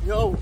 Yo.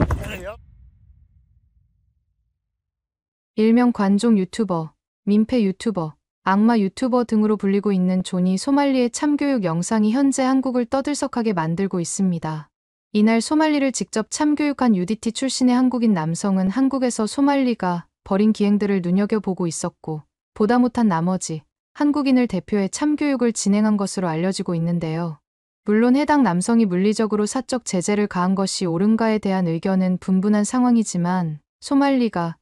일명 관종 유튜버, 민폐 유튜버, 악마 유튜버 등으로 불리고 있는 존이 소말리의 참교육 영상이 현재 한국을 떠들썩하게 만들고 있습니다. 이날 소말리를 직접 참교육한 UDT 출신의 한국인 남성은 한국에서 소말리가 벌인 기행들을 눈여겨보고 있었고, 보다 못한 나머지 한국인을 대표해 참교육을 진행한 것으로 알려지고 있는데요. 물론 해당 남성이 물리적으로 사적 제재를 가한 것이 옳은가에 대한 의견은 분분한 상황이지만, 소말리가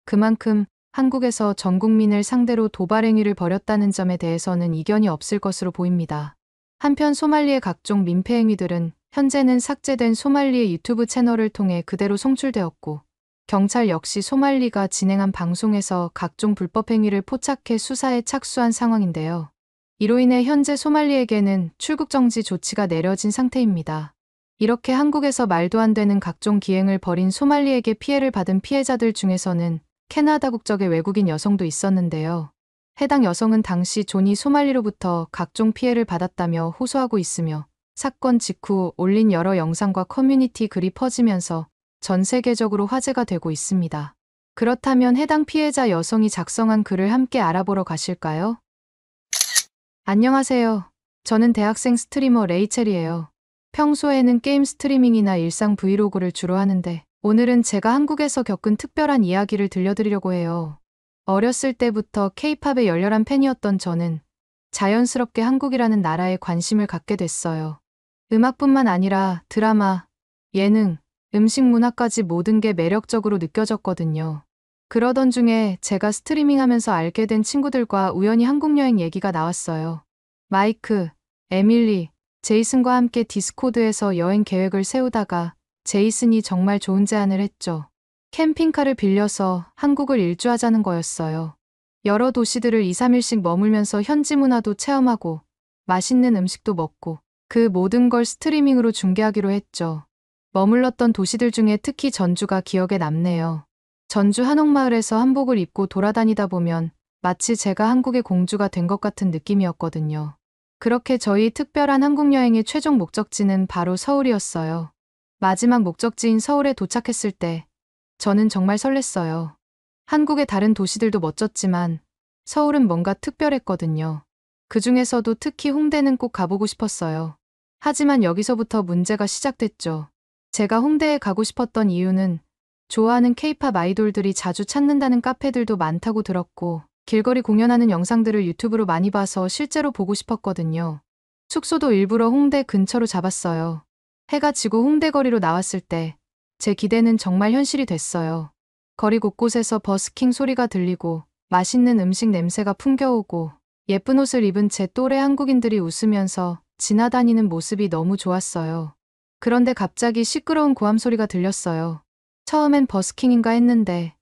그만큼 한국에서 전 국민을 상대로 도발 행위를 벌였다는 점에 대해서는 이견이 없을 것으로 보입니다. 한편 소말리의 각종 민폐 행위들은 현재는 삭제된 소말리의 유튜브 채널을 통해 그대로 송출되었고, 경찰 역시 소말리가 진행한 방송에서 각종 불법 행위를 포착해 수사에 착수한 상황인데요. 이로 인해 현재 소말리에게는 출국 정지 조치가 내려진 상태입니다. 이렇게 한국에서 말도 안 되는 각종 기행을 벌인 소말리에게 피해를 받은 피해자들 중에서는 캐나다 국적의 외국인 여성도 있었는데요. 해당 여성은 당시 존이 소말리로부터 각종 피해를 받았다며 호소하고 있으며, 사건 직후 올린 여러 영상과 커뮤니티 글이 퍼지면서 전 세계적으로 화제가 되고 있습니다. 그렇다면 해당 피해자 여성이 작성한 글을 함께 알아보러 가실까요? 안녕하세요. 저는 대학생 스트리머 레이첼이에요. 평소에는 게임 스트리밍이나 일상 브이로그를 주로 하는데, 오늘은 제가 한국에서 겪은 특별한 이야기를 들려드리려고 해요. 어렸을 때부터 K-팝의 열렬한 팬이었던 저는 자연스럽게 한국이라는 나라에 관심을 갖게 됐어요. 음악뿐만 아니라 드라마, 예능, 음식 문화까지 모든 게 매력적으로 느껴졌거든요. 그러던 중에 제가 스트리밍하면서 알게 된 친구들과 우연히 한국 여행 얘기가 나왔어요. 마이크, 에밀리, 제이슨과 함께 디스코드에서 여행 계획을 세우다가 제이슨이 정말 좋은 제안을 했죠. 캠핑카를 빌려서 한국을 일주하자는 거였어요. 여러 도시들을 2, 3일씩 머물면서 현지 문화도 체험하고 맛있는 음식도 먹고 그 모든 걸 스트리밍으로 중계하기로 했죠. 머물렀던 도시들 중에 특히 전주가 기억에 남네요. 전주 한옥마을에서 한복을 입고 돌아다니다 보면 마치 제가 한국의 공주가 된 것 같은 느낌이었거든요. 그렇게 저희 특별한 한국 여행의 최종 목적지는 바로 서울이었어요. 마지막 목적지인 서울에 도착했을 때 저는 정말 설렜어요. 한국의 다른 도시들도 멋졌지만 서울은 뭔가 특별했거든요. 그 중에서도 특히 홍대는 꼭 가보고 싶었어요. 하지만 여기서부터 문제가 시작됐죠. 제가 홍대에 가고 싶었던 이유는 좋아하는 K-팝 아이돌들이 자주 찾는다는 카페들도 많다고 들었고, 길거리 공연하는 영상들을 유튜브로 많이 봐서 실제로 보고 싶었거든요. 숙소도 일부러 홍대 근처로 잡았어요. 해가 지고 홍대 거리로 나왔을 때 제 기대는 정말 현실이 됐어요. 거리 곳곳에서 버스킹 소리가 들리고 맛있는 음식 냄새가 풍겨오고 예쁜 옷을 입은 제 또래 한국인들이 웃으면서 지나다니는 모습이 너무 좋았어요. 그런데 갑자기 시끄러운 고함 소리가 들렸어요. 처음엔 버스킹인가 했는데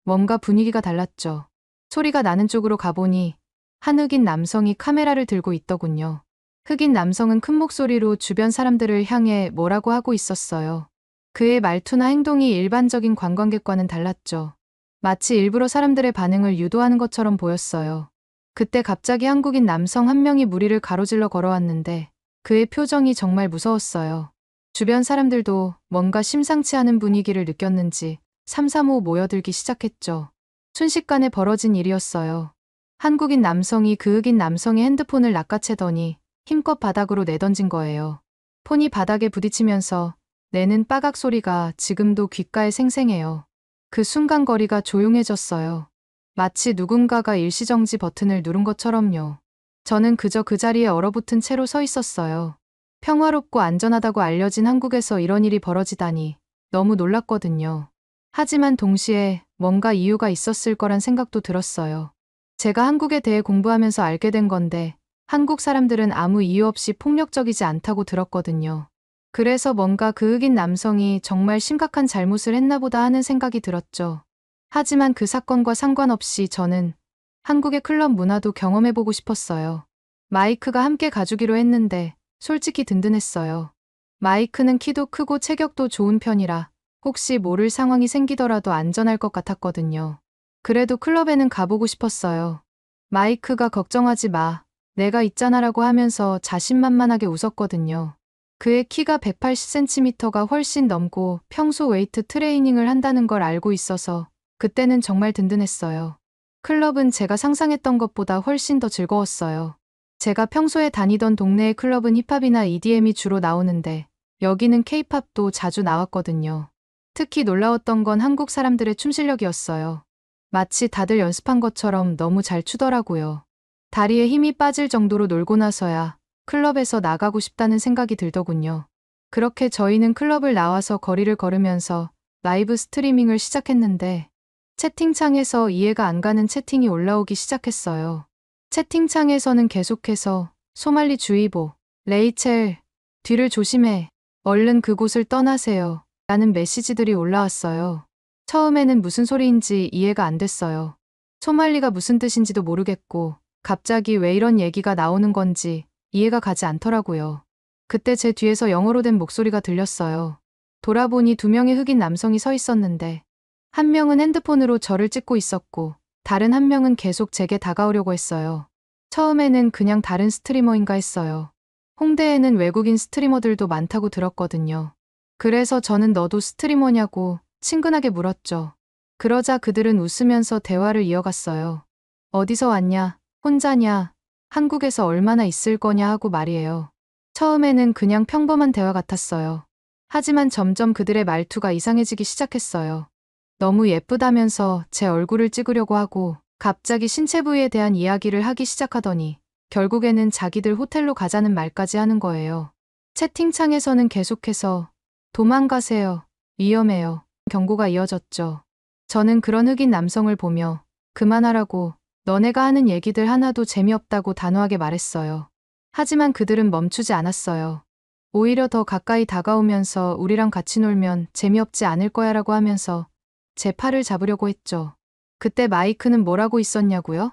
뭔가 분위기가 달랐죠. 소리가 나는 쪽으로 가보니 한 흑인 남성이 카메라를 들고 있더군요. 흑인 남성은 큰 목소리로 주변 사람들을 향해 뭐라고 하고 있었어요. 그의 말투나 행동이 일반적인 관광객과는 달랐죠. 마치 일부러 사람들의 반응을 유도하는 것처럼 보였어요. 그때 갑자기 한국인 남성 한 명이 무리를 가로질러 걸어왔는데 그의 표정이 정말 무서웠어요. 주변 사람들도 뭔가 심상치 않은 분위기를 느꼈는지 335 모여들기 시작했죠. 순식간에 벌어진 일이었어요. 한국인 남성이 그 흑인 남성의 핸드폰을 낚아채더니 힘껏 바닥으로 내던진 거예요. 폰이 바닥에 부딪히면서 내는 빠각 소리가 지금도 귓가에 생생해요. 그 순간 거리가 조용해졌어요. 마치 누군가가 일시정지 버튼을 누른 것처럼요. 저는 그저 그 자리에 얼어붙은 채로 서 있었어요. 평화롭고 안전하다고 알려진 한국에서 이런 일이 벌어지다니 너무 놀랐거든요. 하지만 동시에 뭔가 이유가 있었을 거란 생각도 들었어요. 제가 한국에 대해 공부하면서 알게 된 건데 한국 사람들은 아무 이유 없이 폭력적이지 않다고 들었거든요. 그래서 뭔가 그 흑인 남성이 정말 심각한 잘못을 했나 보다 하는 생각이 들었죠. 하지만 그 사건과 상관없이 저는 한국의 클럽 문화도 경험해보고 싶었어요. 마이크가 함께 가주기로 했는데 솔직히 든든했어요. 마이크는 키도 크고 체격도 좋은 편이라 혹시 모를 상황이 생기더라도 안전할 것 같았거든요. 그래도 클럽에는 가보고 싶었어요. 마이크가 걱정하지 마, 내가 있잖아라고 하면서 자신만만하게 웃었거든요. 그의 키가 180cm가 훨씬 넘고 평소 웨이트 트레이닝을 한다는 걸 알고 있어서 그때는 정말 든든했어요. 클럽은 제가 상상했던 것보다 훨씬 더 즐거웠어요. 제가 평소에 다니던 동네의 클럽은 힙합이나 EDM이 주로 나오는데 여기는 K-팝도 자주 나왔거든요. 특히 놀라웠던 건 한국 사람들의 춤 실력이었어요. 마치 다들 연습한 것처럼 너무 잘 추더라고요. 다리에 힘이 빠질 정도로 놀고 나서야 클럽에서 나가고 싶다는 생각이 들더군요. 그렇게 저희는 클럽을 나와서 거리를 걸으면서 라이브 스트리밍을 시작했는데 채팅창에서 이해가 안 가는 채팅이 올라오기 시작했어요. 채팅창에서는 계속해서 소말리 주의보, 레이첼, 뒤를 조심해, 얼른 그곳을 떠나세요 라는 메시지들이 올라왔어요. 처음에는 무슨 소리인지 이해가 안 됐어요. 소말리가 무슨 뜻인지도 모르겠고 갑자기 왜 이런 얘기가 나오는 건지 이해가 가지 않더라고요. 그때 제 뒤에서 영어로 된 목소리가 들렸어요. 돌아보니 2명의 흑인 남성이 서 있었는데 한 명은 핸드폰으로 저를 찍고 있었고 다른 한 명은 계속 제게 다가오려고 했어요. 처음에는 그냥 다른 스트리머인가 했어요. 홍대에는 외국인 스트리머들도 많다고 들었거든요. 그래서 저는 너도 스트리머냐고 친근하게 물었죠. 그러자 그들은 웃으면서 대화를 이어갔어요. 어디서 왔냐? 혼자냐? 한국에서 얼마나 있을 거냐 하고 말이에요. 처음에는 그냥 평범한 대화 같았어요. 하지만 점점 그들의 말투가 이상해지기 시작했어요. 너무 예쁘다면서 제 얼굴을 찍으려고 하고 갑자기 신체 부위에 대한 이야기를 하기 시작하더니 결국에는 자기들 호텔로 가자는 말까지 하는 거예요. 채팅창에서는 계속해서 도망가세요. 위험해요. 경고가 이어졌죠. 저는 그런 흑인 남성을 보며 그만하라고 너네가 하는 얘기들 하나도 재미없다고 단호하게 말했어요. 하지만 그들은 멈추지 않았어요. 오히려 더 가까이 다가오면서 우리랑 같이 놀면 재미없지 않을 거야 라고 하면서 제 팔을 잡으려고 했죠. 그때 마이크는 뭐라고 있었냐고요?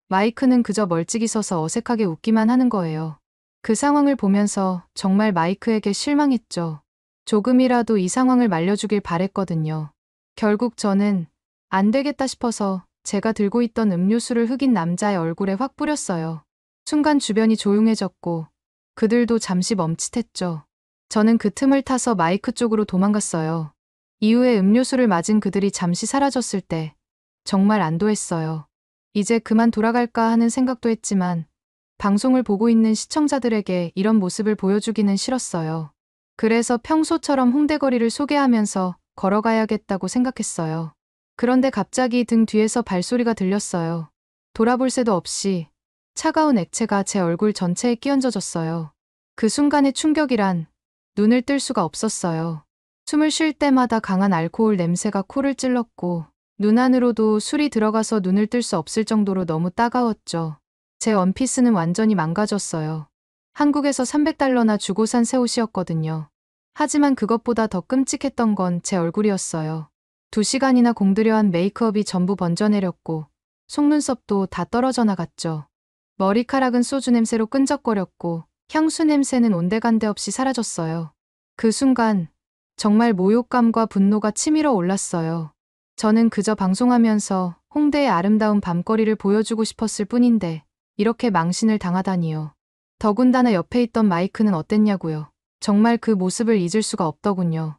마이크는 그저 멀찍이 서서 어색하게 웃기만 하는 거예요. 그 상황을 보면서 정말 마이크에게 실망했죠. 조금이라도 이 상황을 말려주길 바랬거든요. 결국 저는 안 되겠다 싶어서 제가 들고 있던 음료수를 흑인 남자의 얼굴에 확 뿌렸어요. 순간 주변이 조용해졌고 그들도 잠시 멈칫했죠. 저는 그 틈을 타서 마이크 쪽으로 도망갔어요. 이후에 음료수를 맞은 그들이 잠시 사라졌을 때 정말 안도했어요. 이제 그만 돌아갈까 하는 생각도 했지만 방송을 보고 있는 시청자들에게 이런 모습을 보여주기는 싫었어요. 그래서 평소처럼 홍대거리를 소개하면서 걸어가야겠다고 생각했어요. 그런데 갑자기 등 뒤에서 발소리가 들렸어요. 돌아볼 새도 없이 차가운 액체가 제 얼굴 전체에 끼얹어졌어요. 그 순간의 충격이란 눈을 뜰 수가 없었어요. 숨을 쉴 때마다 강한 알코올 냄새가 코를 찔렀고 눈 안으로도 술이 들어가서 눈을 뜰 수 없을 정도로 너무 따가웠죠. 제 원피스는 완전히 망가졌어요. 한국에서 300달러나 주고 산 새 옷이었거든요. 하지만 그것보다 더 끔찍했던 건 제 얼굴이었어요. 2시간이나 공들여 한 메이크업이 전부 번져내렸고 속눈썹도 다 떨어져 나갔죠. 머리카락은 소주 냄새로 끈적거렸고 향수 냄새는 온데간데 없이 사라졌어요. 그 순간 정말 모욕감과 분노가 치밀어 올랐어요. 저는 그저 방송하면서 홍대의 아름다운 밤거리를 보여주고 싶었을 뿐인데 이렇게 망신을 당하다니요. 더군다나 옆에 있던 마이크는 어땠냐고요. 정말 그 모습을 잊을 수가 없더군요.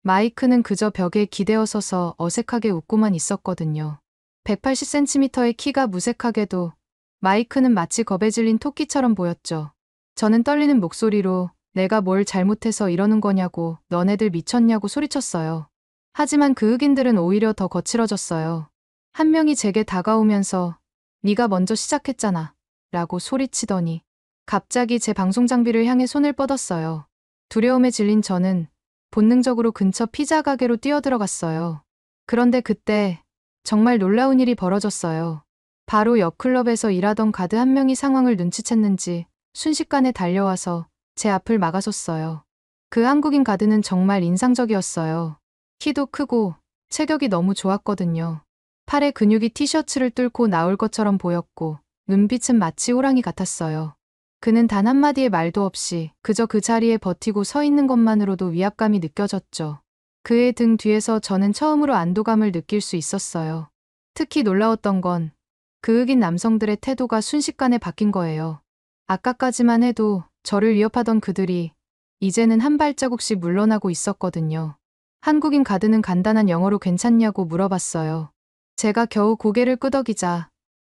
마이크는 그저 벽에 기대어 서서 어색하게 웃고만 있었거든요. 180cm의 키가 무색하게도 마이크는 마치 겁에 질린 토끼처럼 보였죠. 저는 떨리는 목소리로 내가 뭘 잘못해서 이러는 거냐고 너네들 미쳤냐고 소리쳤어요. 하지만 그 흑인들은 오히려 더 거칠어졌어요. 한 명이 제게 다가오면서 네가 먼저 시작했잖아 라고 소리치더니 갑자기 제 방송 장비를 향해 손을 뻗었어요. 두려움에 질린 저는 본능적으로 근처 피자 가게로 뛰어들어갔어요. 그런데 그때 정말 놀라운 일이 벌어졌어요. 바로 옆 클럽에서 일하던 가드 한 명이 상황을 눈치챘는지 순식간에 달려와서 제 앞을 막아섰어요. 그 한국인 가드는 정말 인상적이었어요. 키도 크고 체격이 너무 좋았거든요. 팔에 근육이 티셔츠를 뚫고 나올 것처럼 보였고 눈빛은 마치 호랑이 같았어요. 그는 단 한마디의 말도 없이 그저 그 자리에 버티고 서 있는 것만으로도 위압감이 느껴졌죠. 그의 등 뒤에서 저는 처음으로 안도감을 느낄 수 있었어요. 특히 놀라웠던 건 그 흑인 남성들의 태도가 순식간에 바뀐 거예요. 아까까지만 해도 저를 위협하던 그들이 이제는 한 발자국씩 물러나고 있었거든요. 한국인 가드는 간단한 영어로 괜찮냐고 물어봤어요. 제가 겨우 고개를 끄덕이자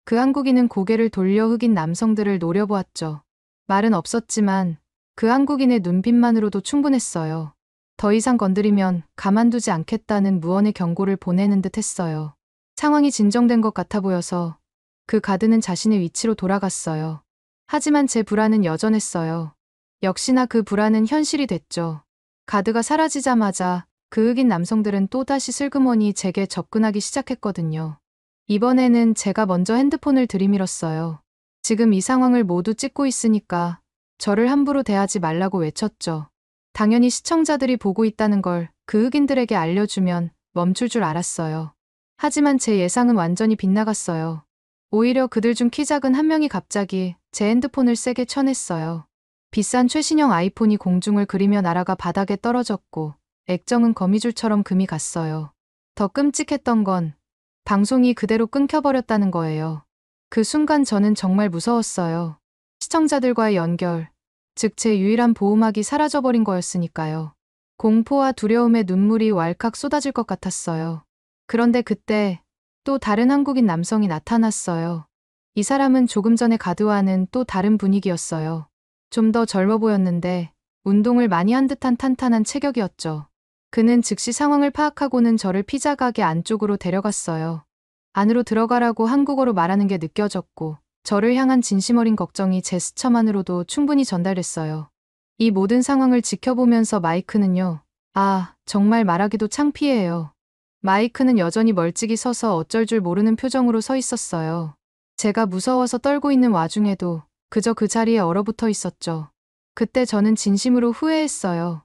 그 한국인은 고개를 돌려 흑인 남성들을 노려보았죠. 말은 없었지만 그 한국인의 눈빛만으로도 충분했어요. 더 이상 건드리면 가만두지 않겠다는 무언의 경고를 보내는 듯 했어요. 상황이 진정된 것 같아 보여서 그 가드는 자신의 위치로 돌아갔어요. 하지만 제 불안은 여전했어요. 역시나 그 불안은 현실이 됐죠. 가드가 사라지자마자 그 흑인 남성들은 또다시 슬그머니 제게 접근하기 시작했거든요. 이번에는 제가 먼저 핸드폰을 들이밀었어요. 지금 이 상황을 모두 찍고 있으니까 저를 함부로 대하지 말라고 외쳤죠. 당연히 시청자들이 보고 있다는 걸 그 흑인들에게 알려주면 멈출 줄 알았어요. 하지만 제 예상은 완전히 빗나갔어요. 오히려 그들 중 키 작은 한 명이 갑자기 제 핸드폰을 세게 쳐냈어요. 비싼 최신형 아이폰이 공중을 그리며 날아가 바닥에 떨어졌고 액정은 거미줄처럼 금이 갔어요. 더 끔찍했던 건 방송이 그대로 끊겨버렸다는 거예요. 그 순간 저는 정말 무서웠어요. 시청자들과의 연결, 즉 제 유일한 보호막이 사라져버린 거였으니까요. 공포와 두려움에 눈물이 왈칵 쏟아질 것 같았어요. 그런데 그때 또 다른 한국인 남성이 나타났어요. 이 사람은 조금 전에 가드와는 또 다른 분위기였어요. 좀 더 젊어 보였는데 운동을 많이 한 듯한 탄탄한 체격이었죠. 그는 즉시 상황을 파악하고는 저를 피자 가게 안쪽으로 데려갔어요. 안으로 들어가라고 한국어로 말하는 게 느껴졌고 저를 향한 진심 어린 걱정이 제스처만으로도 충분히 전달됐어요. 이 모든 상황을 지켜보면서 마이크는요. 정말 말하기도 창피해요. 마이크는 여전히 멀찍이 서서 어쩔 줄 모르는 표정으로 서 있었어요. 제가 무서워서 떨고 있는 와중에도 그저 그 자리에 얼어붙어 있었죠. 그때 저는 진심으로 후회했어요.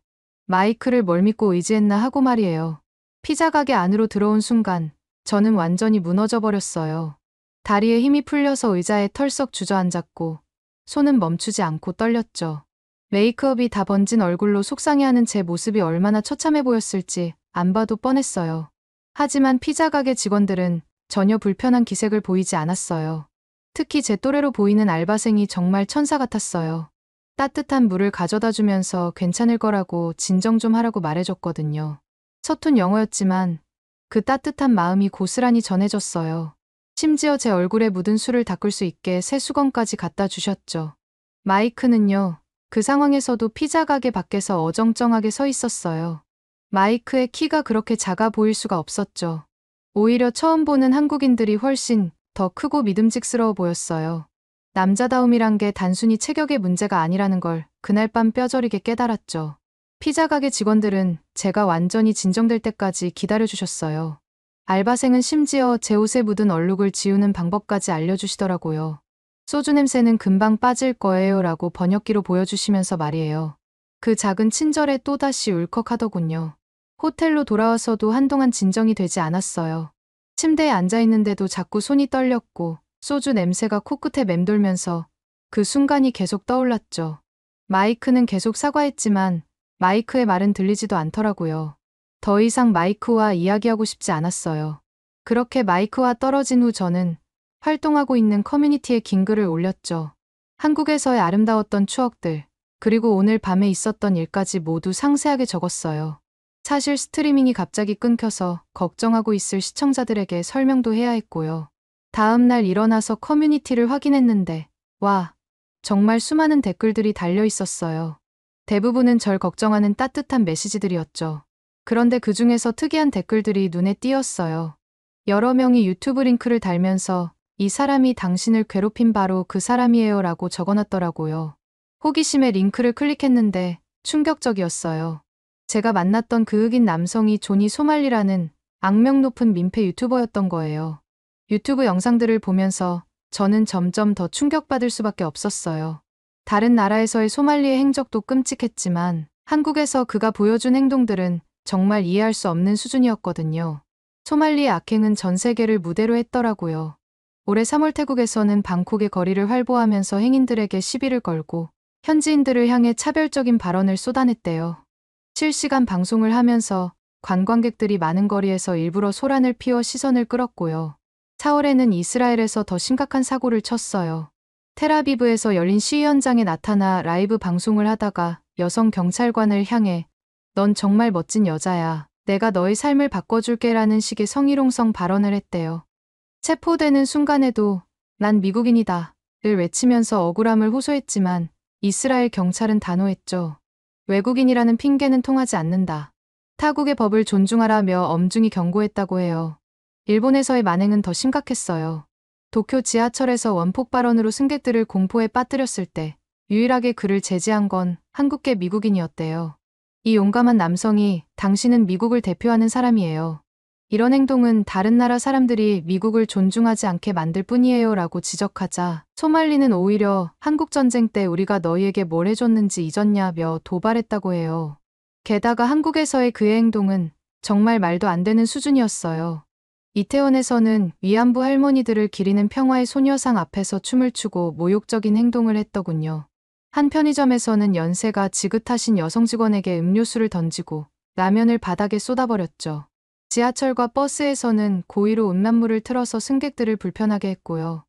마이크를 뭘 믿고 의지했나 하고 말이에요. 피자 가게 안으로 들어온 순간 저는 완전히 무너져 버렸어요. 다리에 힘이 풀려서 의자에 털썩 주저앉았고 손은 멈추지 않고 떨렸죠. 메이크업이 다 번진 얼굴로 속상해하는 제 모습이 얼마나 처참해 보였을지 안 봐도 뻔했어요. 하지만 피자 가게 직원들은 전혀 불편한 기색을 보이지 않았어요. 특히 제 또래로 보이는 알바생이 정말 천사 같았어요. 따뜻한 물을 가져다 주면서 괜찮을 거라고 진정 좀 하라고 말해줬거든요. 서툰 영어였지만 그 따뜻한 마음이 고스란히 전해졌어요. 심지어 제 얼굴에 묻은 술을 닦을 수 있게 새 수건까지 갖다 주셨죠. 마이크는요, 그 상황에서도 피자 가게 밖에서 어정쩡하게 서 있었어요. 마이크의 키가 그렇게 작아 보일 수가 없었죠. 오히려 처음 보는 한국인들이 훨씬 더 크고 믿음직스러워 보였어요. 남자다움이란 게 단순히 체격의 문제가 아니라는 걸 그날 밤 뼈저리게 깨달았죠. 피자 가게 직원들은 제가 완전히 진정될 때까지 기다려주셨어요. 알바생은 심지어 제 옷에 묻은 얼룩을 지우는 방법까지 알려주시더라고요. 소주 냄새는 금방 빠질 거예요 라고 번역기로 보여주시면서 말이에요. 그 작은 친절에 또다시 울컥하더군요. 호텔로 돌아와서도 한동안 진정이 되지 않았어요. 침대에 앉아있는데도 자꾸 손이 떨렸고 소주 냄새가 코끝에 맴돌면서 그 순간이 계속 떠올랐죠. 마이크는 계속 사과했지만 마이크의 말은 들리지도 않더라고요. 더 이상 마이크와 이야기하고 싶지 않았어요. 그렇게 마이크와 떨어진 후 저는 활동하고 있는 커뮤니티에 긴 글을 올렸죠. 한국에서의 아름다웠던 추억들, 그리고 오늘 밤에 있었던 일까지 모두 상세하게 적었어요. 사실 스트리밍이 갑자기 끊겨서 걱정하고 있을 시청자들에게 설명도 해야 했고요. 다음 날 일어나서 커뮤니티를 확인했는데, 와, 정말 수많은 댓글들이 달려 있었어요. 대부분은 절 걱정하는 따뜻한 메시지들이었죠. 그런데 그 중에서 특이한 댓글들이 눈에 띄었어요. 여러 명이 유튜브 링크를 달면서 이 사람이 당신을 괴롭힌 바로 그 사람이에요 라고 적어놨더라고요. 호기심에 링크를 클릭했는데 충격적이었어요. 제가 만났던 그 흑인 남성이 조니 소말리라는 악명 높은 민폐 유튜버였던 거예요. 유튜브 영상들을 보면서 저는 점점 더 충격받을 수밖에 없었어요. 다른 나라에서의 소말리의 행적도 끔찍했지만 한국에서 그가 보여준 행동들은 정말 이해할 수 없는 수준이었거든요. 소말리의 악행은 전 세계를 무대로 했더라고요. 올해 3월 태국에서는 방콕의 거리를 활보하면서 행인들에게 시비를 걸고 현지인들을 향해 차별적인 발언을 쏟아냈대요. 실시간 방송을 하면서 관광객들이 많은 거리에서 일부러 소란을 피워 시선을 끌었고요. 4월에는 이스라엘에서 더 심각한 사고를 쳤어요. 텔아비브에서 열린 시위 현장에 나타나 라이브 방송을 하다가 여성 경찰관을 향해 넌 정말 멋진 여자야. 내가 너의 삶을 바꿔줄게라는 식의 성희롱성 발언을 했대요. 체포되는 순간에도 난 미국인이다 를 외치면서 억울함을 호소했지만 이스라엘 경찰은 단호했죠. 외국인이라는 핑계는 통하지 않는다. 타국의 법을 존중하라며 엄중히 경고했다고 해요. 일본에서의 만행은 더 심각했어요. 도쿄 지하철에서 원폭 발언으로 승객들을 공포에 빠뜨렸을 때 유일하게 그를 제지한 건 한국계 미국인이었대요. 이 용감한 남성이 당신은 미국을 대표하는 사람이에요. 이런 행동은 다른 나라 사람들이 미국을 존중하지 않게 만들 뿐이에요 라고 지적하자 소말리는 오히려 한국전쟁 때 우리가 너희에게 뭘 해줬는지 잊었냐며 도발했다고 해요. 게다가 한국에서의 그의 행동은 정말 말도 안 되는 수준이었어요. 이태원에서는 위안부 할머니들을 기리는 평화의 소녀상 앞에서 춤을 추고 모욕적인 행동을 했더군요. 한 편의점에서는 연세가 지긋하신 여성 직원에게 음료수를 던지고 라면을 바닥에 쏟아버렸죠. 지하철과 버스에서는 고의로 음란물을 틀어서 승객들을 불편하게 했고요.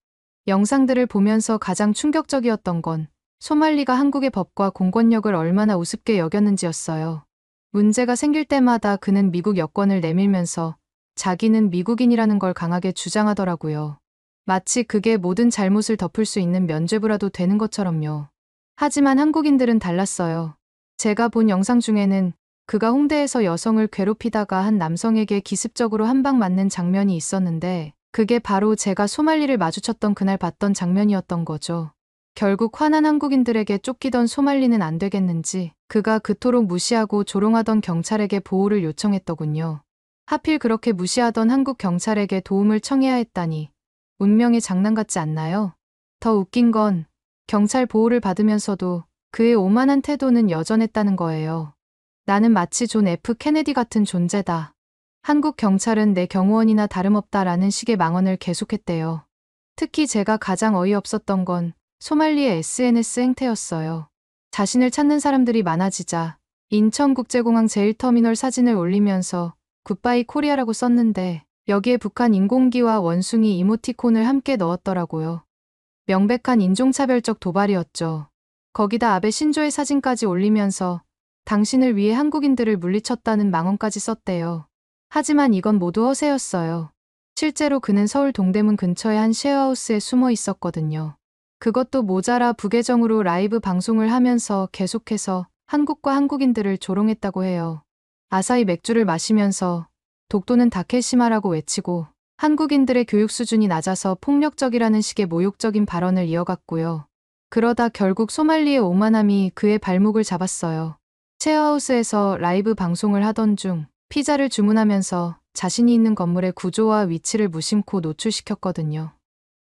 영상들을 보면서 가장 충격적이었던 건 소말리가 한국의 법과 공권력을 얼마나 우습게 여겼는지였어요. 문제가 생길 때마다 그는 미국 여권을 내밀면서 자기는 미국인이라는 걸 강하게 주장하더라고요. 마치 그게 모든 잘못을 덮을 수 있는 면죄부라도 되는 것처럼요. 하지만 한국인들은 달랐어요. 제가 본 영상 중에는 그가 홍대에서 여성을 괴롭히다가 한 남성에게 기습적으로 한 방 맞는 장면이 있었는데 그게 바로 제가 소말리를 마주쳤던 그날 봤던 장면이었던 거죠. 결국 화난 한국인들에게 쫓기던 소말리는 안 되겠는지 그가 그토록 무시하고 조롱하던 경찰에게 보호를 요청했더군요. 하필 그렇게 무시하던 한국 경찰에게 도움을 청해야 했다니 운명의 장난 같지 않나요? 더 웃긴 건 경찰 보호를 받으면서도 그의 오만한 태도는 여전했다는 거예요. 나는 마치 존 F 케네디 같은 존재다. 한국 경찰은 내 경호원이나 다름없다라는 식의 망언을 계속했대요. 특히 제가 가장 어이없었던 건 소말리의 SNS 행태였어요. 자신을 찾는 사람들이 많아지자 인천국제공항 제1터미널 사진을 올리면서 굿바이 코리아라고 썼는데 여기에 북한 인공기와 원숭이 이모티콘을 함께 넣었더라고요. 명백한 인종차별적 도발이었죠. 거기다 아베 신조의 사진까지 올리면서 당신을 위해 한국인들을 물리쳤다는 망언까지 썼대요. 하지만 이건 모두 허세였어요. 실제로 그는 서울 동대문 근처의 한 쉐어하우스에 숨어 있었거든요. 그것도 모자라 부계정으로 라이브 방송을 하면서 계속해서 한국과 한국인들을 조롱했다고 해요. 아사히 맥주를 마시면서 독도는 다케시마라고 외치고 한국인들의 교육 수준이 낮아서 폭력적이라는 식의 모욕적인 발언을 이어갔고요. 그러다 결국 소말리의 오만함이 그의 발목을 잡았어요. 쉐어하우스에서 라이브 방송을 하던 중 피자를 주문하면서 자신이 있는 건물의 구조와 위치를 무심코 노출시켰거든요.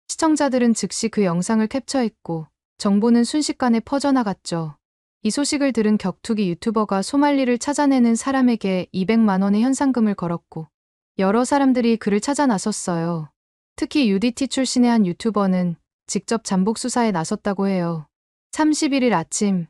시청자들은 즉시 그 영상을 캡처했고 정보는 순식간에 퍼져나갔죠. 이 소식을 들은 격투기 유튜버가 소말리를 찾아내는 사람에게 200만 원의 현상금을 걸었고 여러 사람들이 그를 찾아 나섰어요. 특히 UDT 출신의 한 유튜버는 직접 잠복 수사에 나섰다고 해요. 31일 아침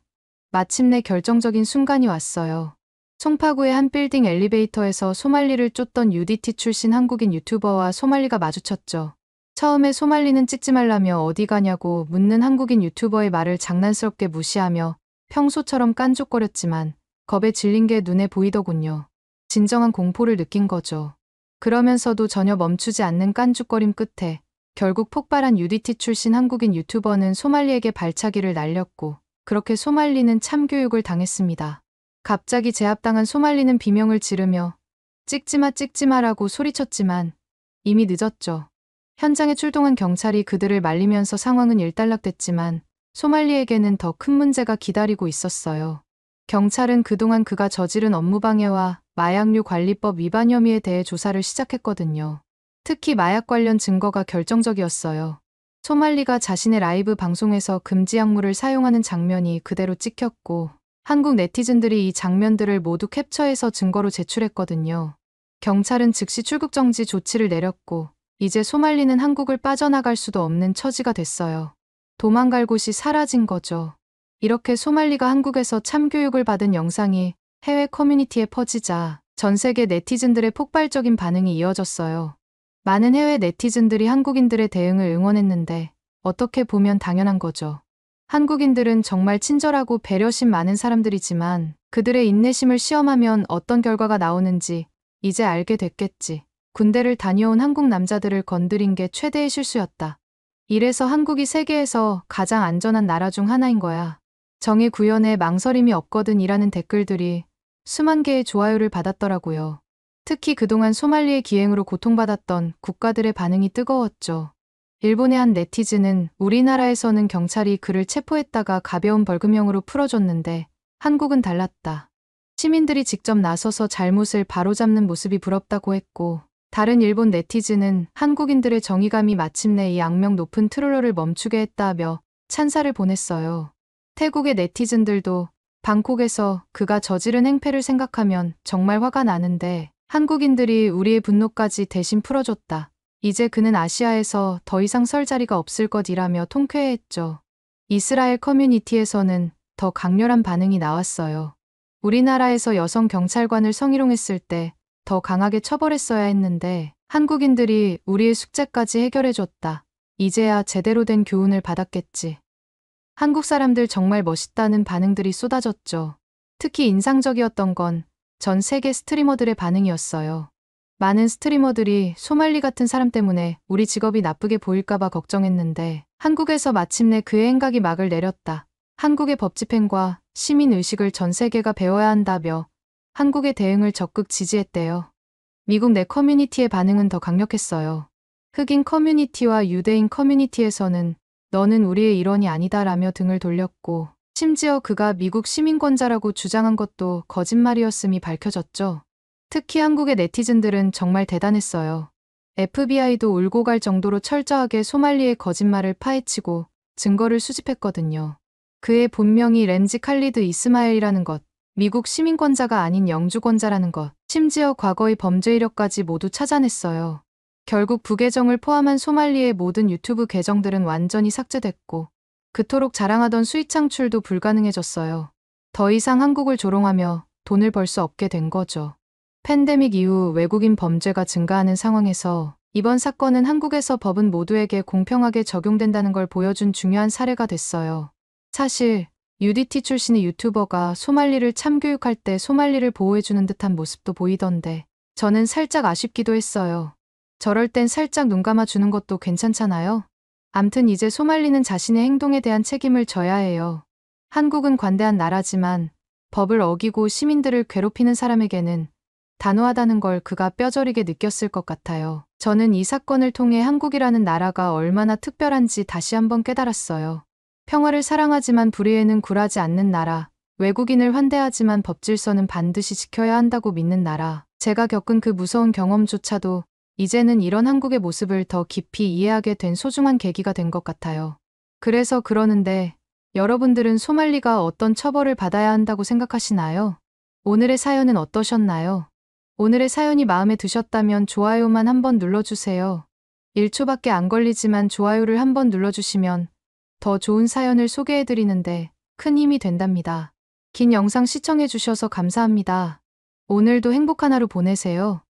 마침내 결정적인 순간이 왔어요. 송파구의 한 빌딩 엘리베이터에서 소말리를 쫓던 UDT 출신 한국인 유튜버와 소말리가 마주쳤죠. 처음에 소말리는 찍지 말라며 어디 가냐고 묻는 한국인 유튜버의 말을 장난스럽게 무시하며 평소처럼 깐족거렸지만 겁에 질린 게 눈에 보이더군요. 진정한 공포를 느낀 거죠. 그러면서도 전혀 멈추지 않는 깐죽거림 끝에 결국 폭발한 UDT 출신 한국인 유튜버는 소말리에게 발차기를 날렸고 그렇게 소말리는 참교육을 당했습니다. 갑자기 제압당한 소말리는 비명을 지르며 찍지마라고 소리쳤지만 이미 늦었죠. 현장에 출동한 경찰이 그들을 말리면서 상황은 일단락됐지만 소말리에게는 더 큰 문제가 기다리고 있었어요. 경찰은 그동안 그가 저지른 업무방해와 마약류 관리법 위반 혐의에 대해 조사를 시작했거든요. 특히 마약 관련 증거가 결정적이었어요. 소말리가 자신의 라이브 방송에서 금지 약물을 사용하는 장면이 그대로 찍혔고 한국 네티즌들이 이 장면들을 모두 캡처해서 증거로 제출했거든요. 경찰은 즉시 출국 정지 조치를 내렸고 이제 소말리는 한국을 빠져나갈 수도 없는 처지가 됐어요. 도망갈 곳이 사라진 거죠. 이렇게 소말리가 한국에서 참교육을 받은 영상이 해외 커뮤니티에 퍼지자 전 세계 네티즌들의 폭발적인 반응이 이어졌어요. 많은 해외 네티즌들이 한국인들의 대응을 응원했는데 어떻게 보면 당연한 거죠. 한국인들은 정말 친절하고 배려심 많은 사람들이지만 그들의 인내심을 시험하면 어떤 결과가 나오는지 이제 알게 됐겠지. 군대를 다녀온 한국 남자들을 건드린 게 최대의 실수였다. 이래서 한국이 세계에서 가장 안전한 나라 중 하나인 거야. 정의 구현에 망설임이 없거든 이라는 댓글들이 수만 개의 좋아요를 받았더라고요. 특히 그동안 소말리의 기행으로 고통받았던 국가들의 반응이 뜨거웠죠. 일본의 한 네티즌은 우리나라에서는 경찰이 그를 체포했다가 가벼운 벌금형으로 풀어줬는데 한국은 달랐다. 시민들이 직접 나서서 잘못을 바로잡는 모습이 부럽다고 했고, 다른 일본 네티즌은 한국인들의 정의감이 마침내 이 악명 높은 트롤러를 멈추게 했다며 찬사를 보냈어요. 태국의 네티즌들도 방콕에서 그가 저지른 행패를 생각하면 정말 화가 나는데 한국인들이 우리의 분노까지 대신 풀어줬다. 이제 그는 아시아에서 더 이상 설 자리가 없을 것이라며 통쾌해했죠. 이스라엘 커뮤니티에서는 더 강렬한 반응이 나왔어요. 우리나라에서 여성 경찰관을 성희롱했을 때 더 강하게 처벌했어야 했는데 한국인들이 우리의 숙제까지 해결해줬다. 이제야 제대로 된 교훈을 받았겠지. 한국 사람들 정말 멋있다는 반응들이 쏟아졌죠. 특히 인상적이었던 건 전 세계 스트리머들의 반응이었어요. 많은 스트리머들이 소말리 같은 사람 때문에 우리 직업이 나쁘게 보일까봐 걱정했는데 한국에서 마침내 그의 행각이 막을 내렸다. 한국의 법 집행과 시민 의식을 전 세계가 배워야 한다며 한국의 대응을 적극 지지했대요. 미국 내 커뮤니티의 반응은 더 강력했어요. 흑인 커뮤니티와 유대인 커뮤니티에서는 너는 우리의 일원이 아니다라며 등을 돌렸고, 심지어 그가 미국 시민권자라고 주장한 것도 거짓말이었음이 밝혀졌죠. 특히 한국의 네티즌들은 정말 대단했어요. FBI도 울고 갈 정도로 철저하게 소말리의 거짓말을 파헤치고 증거를 수집했거든요. 그의 본명이 램지 칼리드 이스마엘이라는 것, 미국 시민권자가 아닌 영주권자라는 것, 심지어 과거의 범죄 이력까지 모두 찾아냈어요. 결국 부계정을 포함한 소말리의 모든 유튜브 계정들은 완전히 삭제됐고 그토록 자랑하던 수익 창출도 불가능해졌어요. 더 이상 한국을 조롱하며 돈을 벌 수 없게 된 거죠. 팬데믹 이후 외국인 범죄가 증가하는 상황에서 이번 사건은 한국에서 법은 모두에게 공평하게 적용된다는 걸 보여준 중요한 사례가 됐어요. 사실 UDT 출신의 유튜버가 소말리를 참교육할 때 소말리를 보호해주는 듯한 모습도 보이던데 저는 살짝 아쉽기도 했어요. 저럴 땐 살짝 눈 감아주는 것도 괜찮잖아요. 암튼 이제 소말리는 자신의 행동에 대한 책임을 져야 해요. 한국은 관대한 나라지만 법을 어기고 시민들을 괴롭히는 사람에게는 단호하다는 걸 그가 뼈저리게 느꼈을 것 같아요. 저는 이 사건을 통해 한국이라는 나라가 얼마나 특별한지 다시 한번 깨달았어요. 평화를 사랑하지만 불의에는 굴하지 않는 나라, 외국인을 환대하지만 법 질서는 반드시 지켜야 한다고 믿는 나라. 제가 겪은 그 무서운 경험조차도 이제는 이런 한국의 모습을 더 깊이 이해하게 된 소중한 계기가 된 것 같아요. 그래서 그러는데 여러분들은 소말리가 어떤 처벌을 받아야 한다고 생각하시나요? 오늘의 사연은 어떠셨나요? 오늘의 사연이 마음에 드셨다면 좋아요만 한번 눌러주세요. 1초밖에 안 걸리지만 좋아요를 한번 눌러주시면 더 좋은 사연을 소개해드리는데 큰 힘이 된답니다. 긴 영상 시청해주셔서 감사합니다. 오늘도 행복한 하루 보내세요.